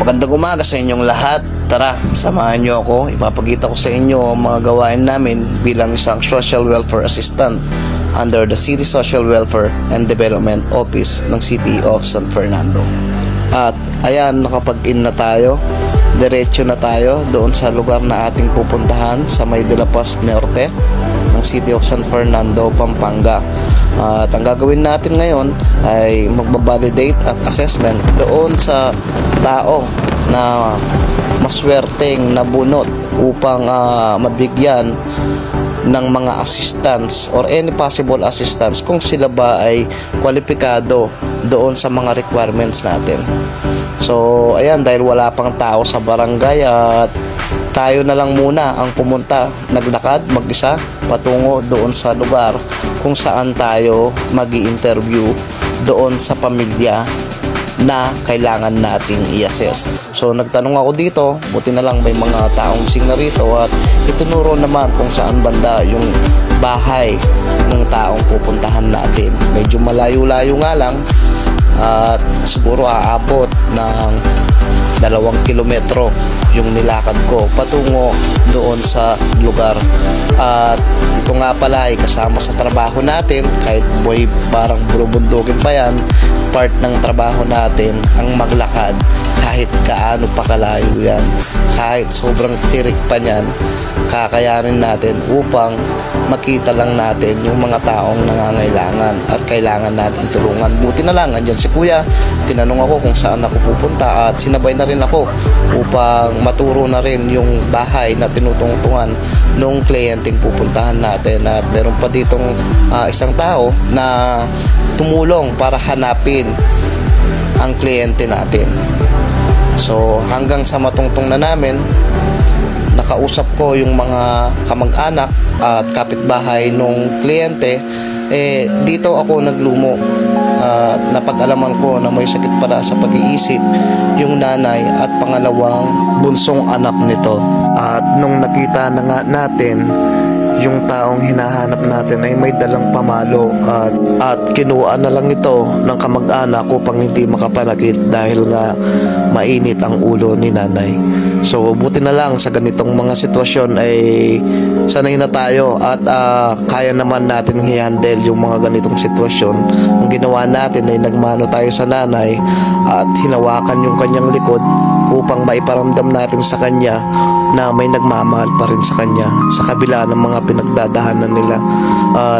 Magandang umaga sa inyong lahat. Tara, samahan niyo ako. Ipapakita ko sa inyo ang mga gawain namin bilang isang social welfare assistant under the City Social Welfare and Development Office ng City of San Fernando. At ayan, nakapag-in na tayo. Diretso na tayo doon sa lugar na ating pupuntahan sa May de la Paz Norte ng City of San Fernando, Pampanga. At ang gagawin natin ngayon ay magbabalidate at assessment doon sa tao na maswerteng nabunot upang mabigyan ng mga assistance or any possible assistance kung sila ba ay kwalipikado doon sa mga requirements natin. So ayan, dahil wala pang tao sa barangay at tayo na lang muna ang pumunta, naglakad mag-isa patungo doon sa lugar kung saan tayo magi-interview doon sa pamilya na kailangan nating i-assess. So nagtanong ako dito, buti na lang may mga taong gising na rito at itinuro naman kung saan banda yung bahay ng taong pupuntahan natin. Medyo malayo-layo nga lang at siguro aabot ng 2 kilometro yung nilakad ko patungo doon sa lugar. At ito nga pala ay kasama sa trabaho natin, kahit boy parang bulubundukin pa yan, part ng trabaho natin ang maglakad kahit gaano pa kalayo yan, kahit sobrang tirik pa niyan, kakayanin natin upang makita lang natin yung mga taong nangangailangan at kailangan natin tulungan. Buti na lang andyan si kuya, tinanong ako kung saan ako pupunta at sinabay na rin ako upang maturo na rin yung bahay na tinutungtungan nung kliyenteng pupuntahan natin. At meron pa ditong isang tao na tumulong para hanapin ang kliyente natin. So hanggang sa matungtong na namin, nakausap ko yung mga kamag-anak at kapitbahay nung kliyente. Dito ako naglumo. Napag-alaman ko na may sakit pala sa pag-iisip yung nanay at pangalawang bunsong anak nito. At nung nakita na nga natin yung taong hinahanap natin ay may dalang pamalo at kinuha na lang ito ng kamag-anak upang hindi makapanakit dahil nga mainit ang ulo ni nanay. So buti na lang sa ganitong mga sitwasyon ay sanay na tayo at kaya naman natin i-handle yung mga ganitong sitwasyon. Ang ginawa natin ay nagmano tayo sa nanay at hinawakan yung kanyang likod upang maiparamdam natin sa kanya na may nagmamahal pa rin sa kanya sa kabila ng mga pinagdadahanan nila.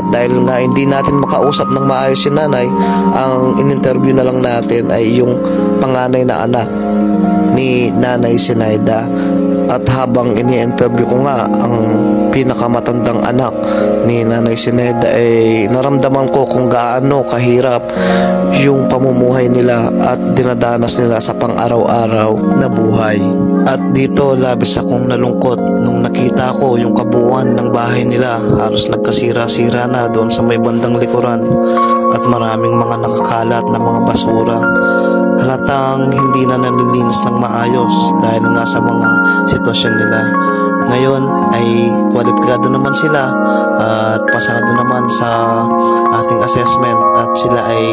Dahil nga hindi natin makausap ng maayos si nanay, ang in-interview na lang natin ay yung panganay na anak ni Nanay Sinaida. At habang ini-interview ko nga ang pinakamatandang anak ni Nanay Sinaida ay naramdaman ko kung gaano kahirap yung pamumuhay nila at dinadanas nila sa pang-araw-araw na buhay. At dito labis akong nalungkot nung nakita ko yung kabuuan ng bahay nila. Halos nagkasira-sira na doon sa may bandang likuran at maraming mga nakakalat na mga basura. Halatang hindi na nalilinis ng maayos dahil nga sa mga sitwasyon nila. Ngayon ay kwalipikado naman sila at pasado naman sa ating assessment at sila ay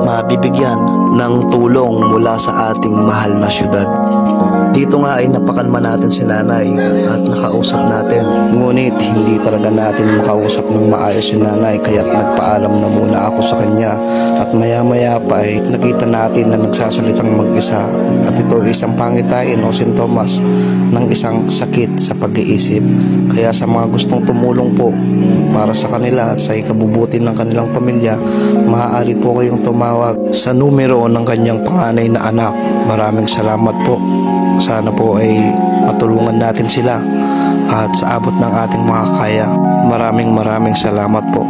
mabibigyan ng tulong mula sa ating mahal na syudad. Dito nga ay napakalma natin si nanay at nakausap natin. Ngunit hindi talaga natin makausap ng maayos si nanay kaya nagpaalam na muna ako sa kanya. At maya-maya pa ay nakita natin na nagsasalitang mag-isa. At ito ay isang pangitain o sintomas ng isang sakit sa pag-iisip. Kaya sa mga gustong tumulong po para sa kanila at sa ikabubuti ng kanilang pamilya, maaari po kayong tumawag sa numero ng kanyang panganay na anak. Maraming salamat po. Sana po ay matulungan natin sila at sa abot ng ating makakaya. Maraming salamat po.